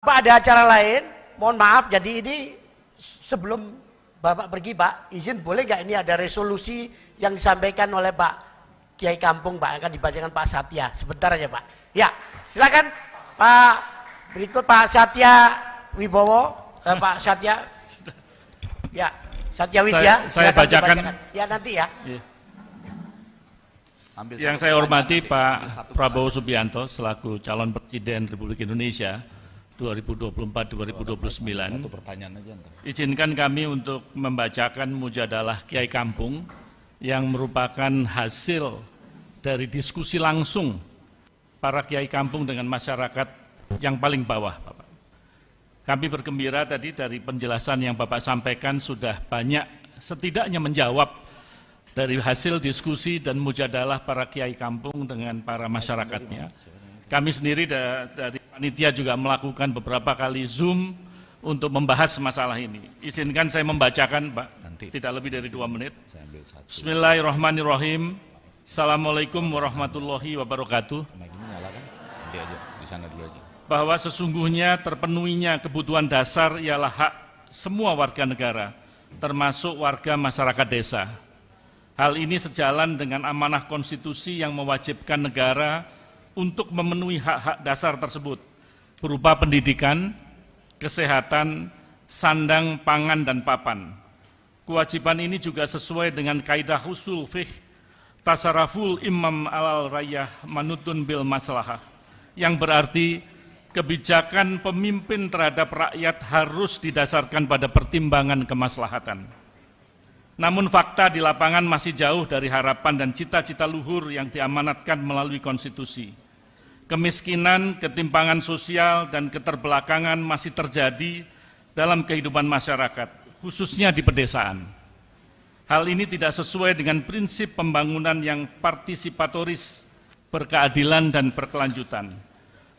Pak, ada acara lain, mohon maaf, jadi ini sebelum Bapak pergi Pak, izin boleh nggak ini ada resolusi yang disampaikan oleh Pak Kiai Kampung Pak, akan dibacakan Pak Satya, sebentar aja Pak. Ya, silakan Pak, berikut Pak Satya Wibowo, Pak Satya, ya, Satya Widya. Saya bacakan. Ya nanti ya. Yang saya hormati Pak Prabowo Subianto selaku calon Presiden Republik Indonesia 2024-2029, izinkan kami untuk membacakan mujadalah Kiai Kampung yang merupakan hasil dari diskusi langsung para Kiai Kampung dengan masyarakat yang paling bawah, Bapak. Kami bergembira tadi dari penjelasan yang Bapak sampaikan sudah banyak setidaknya menjawab dari hasil diskusi dan mujadalah para Kiai Kampung dengan para masyarakatnya. Kami sendiri dari panitia juga melakukan beberapa kali Zoom untuk membahas masalah ini. Izinkan saya membacakan, Pak, tidak lebih dari 2 menit. Bismillahirrahmanirrahim. Assalamualaikum warahmatullahi wabarakatuh. Bahwa sesungguhnya terpenuhinya kebutuhan dasar ialah hak semua warga negara, termasuk warga masyarakat desa. Hal ini sejalan dengan amanah konstitusi yang mewajibkan negara untuk memenuhi hak-hak dasar tersebut berupa pendidikan, kesehatan, sandang, pangan, dan papan. Kewajiban ini juga sesuai dengan kaidah usul fiqh tasarruful imam alal rayah manutun bil maslahah, yang berarti kebijakan pemimpin terhadap rakyat harus didasarkan pada pertimbangan kemaslahatan. Namun fakta di lapangan masih jauh dari harapan dan cita-cita luhur yang diamanatkan melalui konstitusi. Kemiskinan, ketimpangan sosial, dan keterbelakangan masih terjadi dalam kehidupan masyarakat, khususnya di pedesaan. Hal ini tidak sesuai dengan prinsip pembangunan yang partisipatoris, berkeadilan, dan berkelanjutan.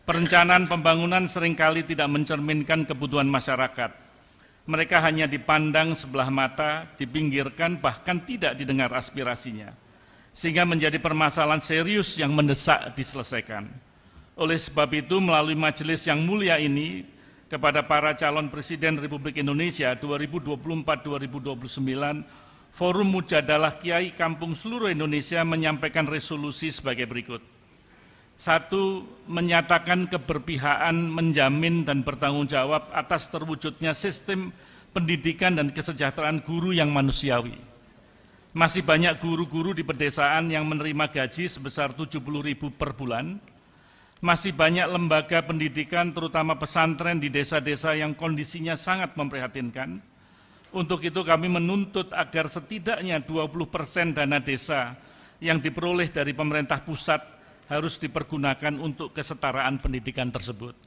Perencanaan pembangunan seringkali tidak mencerminkan kebutuhan masyarakat. Mereka hanya dipandang sebelah mata, dipinggirkan, bahkan tidak didengar aspirasinya, sehingga menjadi permasalahan serius yang mendesak diselesaikan. Oleh sebab itu, melalui majelis yang mulia ini, kepada para calon Presiden Republik Indonesia 2024-2029, Forum Mujadalah Kiai Kampung seluruh Indonesia menyampaikan resolusi sebagai berikut. 1. Menyatakan keberpihakan, menjamin, dan bertanggung jawab atas terwujudnya sistem pendidikan dan kesejahteraan guru yang manusiawi. Masih banyak guru-guru di pedesaan yang menerima gaji sebesar 70.000 per bulan. Masih banyak lembaga pendidikan, terutama pesantren di desa-desa yang kondisinya sangat memprihatinkan. Untuk itu kami menuntut agar setidaknya 20% dana desa yang diperoleh dari pemerintah pusat harus dipergunakan untuk kesetaraan pendidikan tersebut.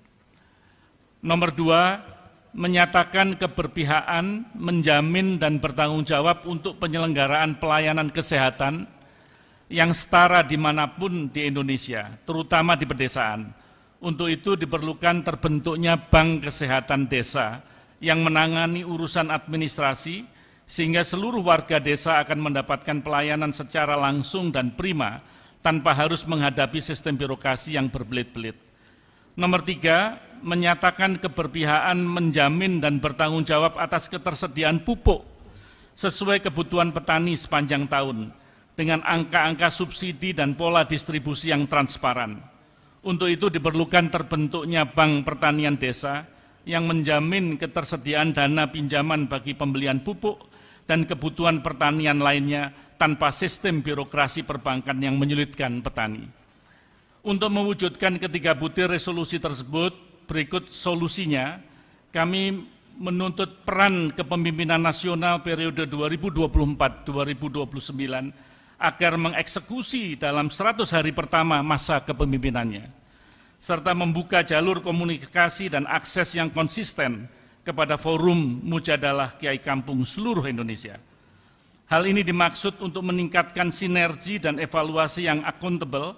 Nomor 2, menyatakan keberpihakan, menjamin, dan bertanggung jawab untuk penyelenggaraan pelayanan kesehatan yang setara dimanapun di Indonesia, terutama di pedesaan. Untuk itu diperlukan terbentuknya Bank Kesehatan Desa yang menangani urusan administrasi, sehingga seluruh warga desa akan mendapatkan pelayanan secara langsung dan prima, tanpa harus menghadapi sistem birokrasi yang berbelit-belit. Nomor 3, menyatakan keberpihakan, menjamin, dan bertanggung jawab atas ketersediaan pupuk sesuai kebutuhan petani sepanjang tahun, dengan angka-angka subsidi dan pola distribusi yang transparan. Untuk itu diperlukan terbentuknya Bank Pertanian Desa yang menjamin ketersediaan dana pinjaman bagi pembelian pupuk dan kebutuhan pertanian lainnya tanpa sistem birokrasi perbankan yang menyulitkan petani. Untuk mewujudkan ketiga butir resolusi tersebut, berikut solusinya. Kami menuntut peran kepemimpinan nasional periode 2024-2029 agar mengeksekusi dalam 100 hari pertama masa kepemimpinannya, serta membuka jalur komunikasi dan akses yang konsisten kepada Forum Mujadalah Kiai Kampung seluruh Indonesia. Hal ini dimaksud untuk meningkatkan sinergi dan evaluasi yang akuntabel,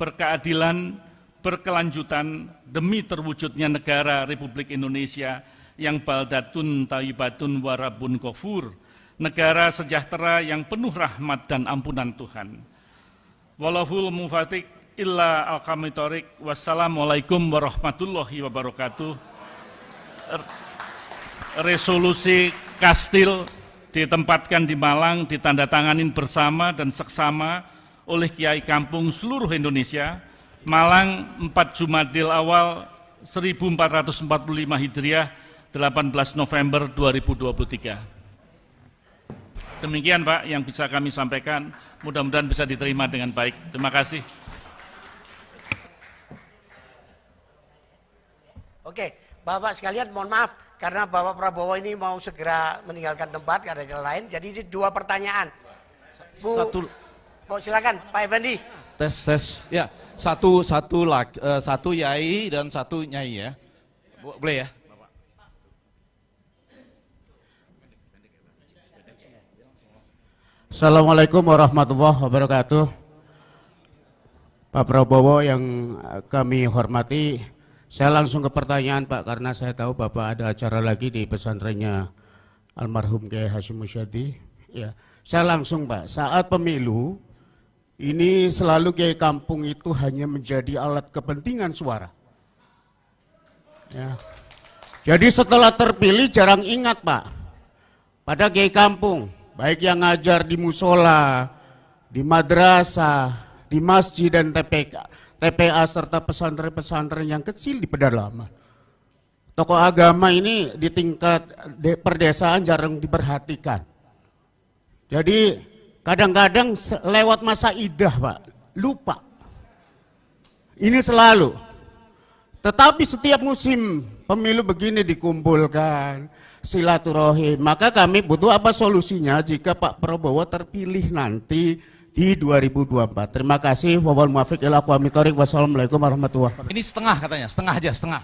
berkeadilan, berkelanjutan demi terwujudnya negara Republik Indonesia yang baldatun thayyibatun warabun ghafur, negara sejahtera yang penuh rahmat dan ampunan Tuhan. Wallahul muwaffiq illa al-qamitorik. Wassalamualaikum warahmatullahi wabarakatuh. resolusi Kastil ditempatkan di Malang, ditandatanganin bersama dan seksama oleh Kiai Kampung seluruh Indonesia, Malang 4 Jumadil Awal 1445 Hijriah, 18 November 2023. Demikian Pak yang bisa kami sampaikan, mudah-mudahan bisa diterima dengan baik. Terima kasih. Oke, Bapak sekalian mohon maaf karena Bapak Prabowo ini mau segera meninggalkan tempat karena jalan lain. Jadi ini 2 pertanyaan. Silakan Pak Effendi. Tes ya, satu yai dan satu nyai ya, boleh ya. Assalamualaikum warahmatullahi wabarakatuh. Pak Prabowo yang kami hormati, saya langsung ke pertanyaan Pak, karena saya tahu Bapak ada acara lagi di pesantrennya almarhum Kiai Hasyim Muzadi. Ya, saya langsung Pak, saat pemilu ini selalu Kiai Kampung itu hanya menjadi alat kepentingan suara. Ya. Jadi setelah terpilih jarang ingat Pak pada Kiai Kampung, baik yang ngajar di musola, di madrasah, di masjid dan TPA serta pesantren-pesantren yang kecil di pedalaman. Tokoh agama ini di tingkat perdesaan jarang diperhatikan. Jadi kadang-kadang lewat masa idah Pak, lupa. Ini selalu. Tetapi setiap musim pemilu begini dikumpulkan, silaturahim. Maka kami butuh apa solusinya jika Pak Prabowo terpilih nanti di 2024. Terima kasih. Wawal muafiq ila aqwamit thoriq. Wassalamualaikum warahmatullahi wabarakatuh. Ini setengah katanya, setengah aja, setengah.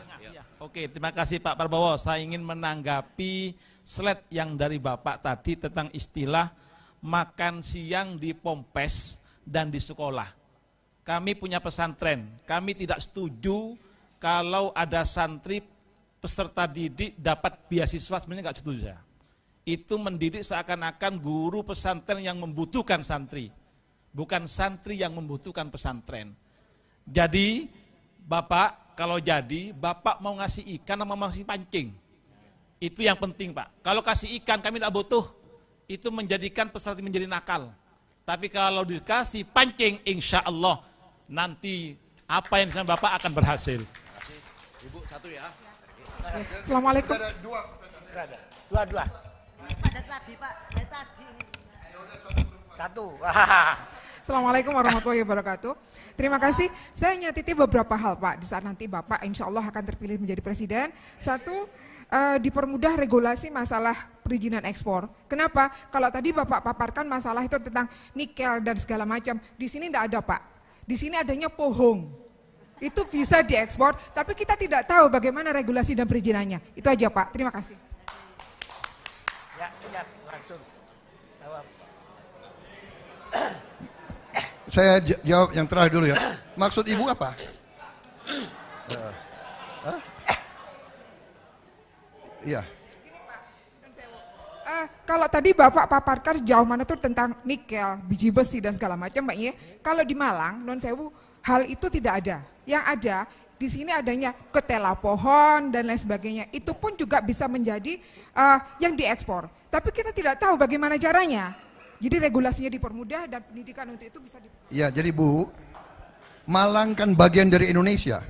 Oke, terima kasih Pak Prabowo. Saya ingin menanggapi slide yang dari Bapak tadi tentang istilah makan siang di Pompes dan di sekolah. Kami punya pesantren, kami tidak setuju kalau ada santri peserta didik dapat beasiswa, sebenarnya nggak setuju saya. Itu mendidik seakan-akan guru pesantren yang membutuhkan santri, bukan santri yang membutuhkan pesantren. Jadi Bapak kalau jadi, Bapak mau ngasih ikan sama mau ngasih pancing? Itu yang penting Pak. Kalau kasih ikan kami tidak butuh, itu menjadikan peserta menjadi nakal. Tapi kalau dikasih pancing, insya Allah nanti apa yang disampaikan Bapak akan berhasil. Ibu satu ya. Assalamualaikum. Ada dua. Pada tadi Pak, tadi. Satu. Assalamualaikum warahmatullahi wabarakatuh. Terima kasih. Saya nyatiti beberapa hal Pak di saat nanti Bapak insya Allah akan terpilih menjadi presiden. Satu, dipermudah regulasi masalah perizinan ekspor. Kenapa? Kalau tadi Bapak paparkan masalah itu tentang nikel dan segala macam, di sini tidak ada Pak. Di sini adanya pohong. Itu bisa diekspor, tapi kita tidak tahu bagaimana regulasi dan perizinannya. Itu aja Pak. Terima kasih. Ya, langsung. Jawab. Saya jawab yang terakhir dulu ya. Maksud Ibu apa? Iya. Kalau tadi Bapak paparkan sejauh mana tuh tentang nikel, biji besi dan segala macam Pak ya. Kalau di Malang, non sewu, hal itu tidak ada. Yang ada di sini adanya ketela pohon dan lain sebagainya. Itu pun juga bisa menjadi yang diekspor. Tapi kita tidak tahu bagaimana caranya. Jadi regulasinya dipermudah dan pendidikan untuk itu bisa Iya, jadi Bu, Malang kan bagian dari Indonesia.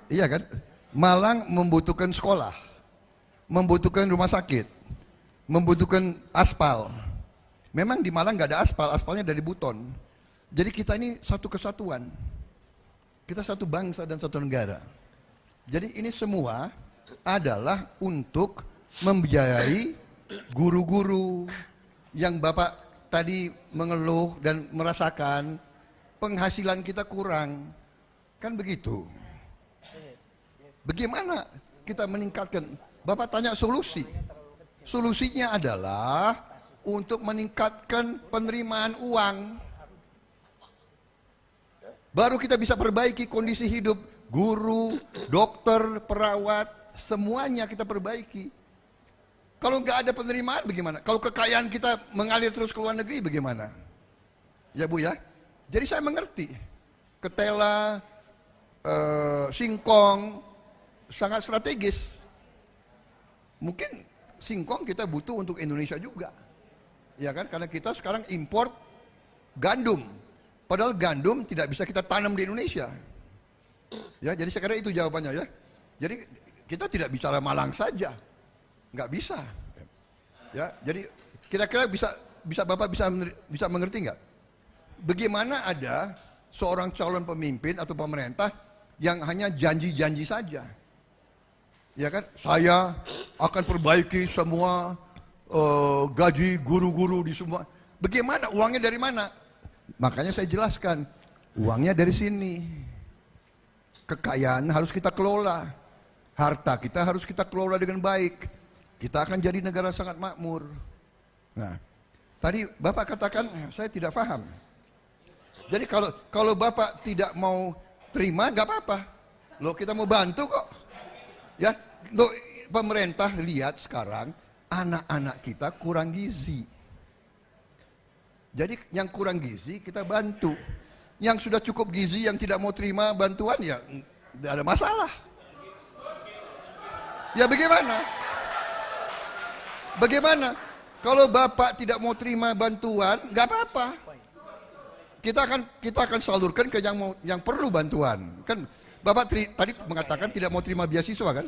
Iya kan? Malang membutuhkan sekolah, membutuhkan rumah sakit, membutuhkan aspal. Memang di Malang nggak ada aspal, aspalnya dari Buton. Jadi kita ini satu kesatuan. Kita satu bangsa dan satu negara. Jadi ini semua adalah untuk membiayai guru-guru yang Bapak tadi mengeluh dan merasakan penghasilan kita kurang. Kan begitu. Bagaimana kita meningkatkan? Bapak tanya solusi. Solusinya adalah untuk meningkatkan penerimaan uang. Baru kita bisa perbaiki kondisi hidup guru, dokter, perawat, semuanya kita perbaiki. Kalau nggak ada penerimaan bagaimana? Kalau kekayaan kita mengalir terus ke luar negeri bagaimana? Ya Bu ya. Jadi saya mengerti. Ketela, singkong, sangat strategis. Mungkin singkong kita butuh untuk Indonesia juga. Ya kan, karena kita sekarang import gandum. Padahal gandum tidak bisa kita tanam di Indonesia. Ya, jadi saya kira itu jawabannya ya. Jadi kita tidak bicara Malang saja. Nggak bisa. Ya, jadi kira-kira bisa Bapak bisa mengerti nggak? Bagaimana ada seorang calon pemimpin atau pemerintah yang hanya janji-janji saja? Ya kan, saya akan perbaiki semua gaji guru-guru di semua. Bagaimana? Uangnya dari mana? Makanya saya jelaskan, uangnya dari sini. Kekayaan harus kita kelola. Harta kita harus kita kelola dengan baik. Kita akan jadi negara sangat makmur. Nah, tadi Bapak katakan saya tidak paham. Jadi kalau Bapak tidak mau terima, nggak apa-apa. Loh, kita mau bantu kok. Ya, loh, pemerintah lihat sekarang anak-anak kita kurang gizi. Jadi yang kurang gizi kita bantu. Yang sudah cukup gizi yang tidak mau terima bantuan ya tidak ada masalah. Ya bagaimana? Bagaimana? Kalau Bapak tidak mau terima bantuan, nggak apa-apa. Kita akan salurkan ke yang perlu bantuan. Kan Bapak tadi mengatakan tidak mau terima beasiswa kan?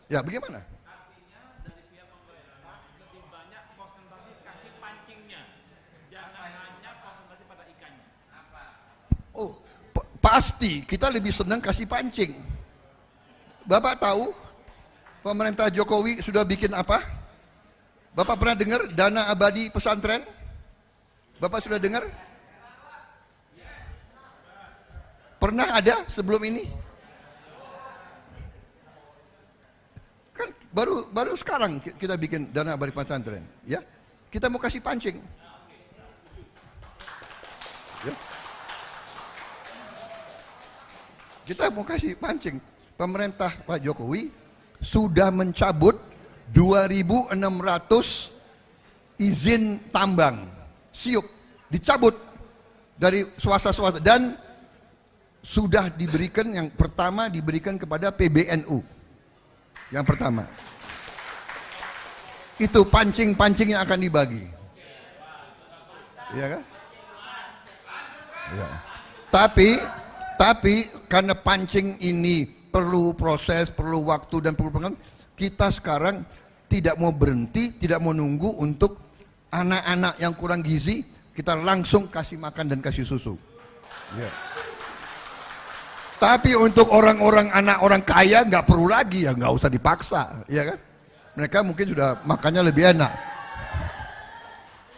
Ya bagaimana? Artinya dari pihak pemerintah lebih banyak konsentrasi kasih pancingnya, jangan hanya konsentrasi pada ikannya. Oh, pasti kita lebih senang kasih pancing. Bapak tahu pemerintah Jokowi sudah bikin apa? Bapak pernah dengar dana abadi pesantren? Bapak sudah dengar? Pernah ada sebelum ini? Kan baru sekarang kita bikin dana abadi pesantren, ya. Kita mau kasih pancing. Ya. Kita mau kasih pancing. Pemerintah Pak Jokowi sudah mencabut 2.600 izin tambang siup, dicabut dari swasta-swasta dan sudah diberikan, yang pertama diberikan kepada PBNU. Yang pertama. Itu pancing-pancing yang akan dibagi. Iya kan? Ya. Tapi karena pancing ini perlu proses, perlu waktu dan perlu pengalaman, kita sekarang tidak mau berhenti, tidak mau nunggu untuk anak-anak yang kurang gizi, kita langsung kasih makan dan kasih susu. Ya. Tapi untuk orang-orang anak orang kaya nggak perlu lagi, ya nggak usah dipaksa, ya kan? Mereka mungkin sudah makannya lebih enak.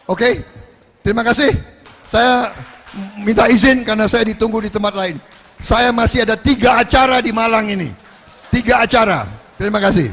Oke, terima kasih. Saya minta izin karena saya ditunggu di tempat lain. Saya masih ada 3 acara di Malang ini. 3 acara. Terima kasih.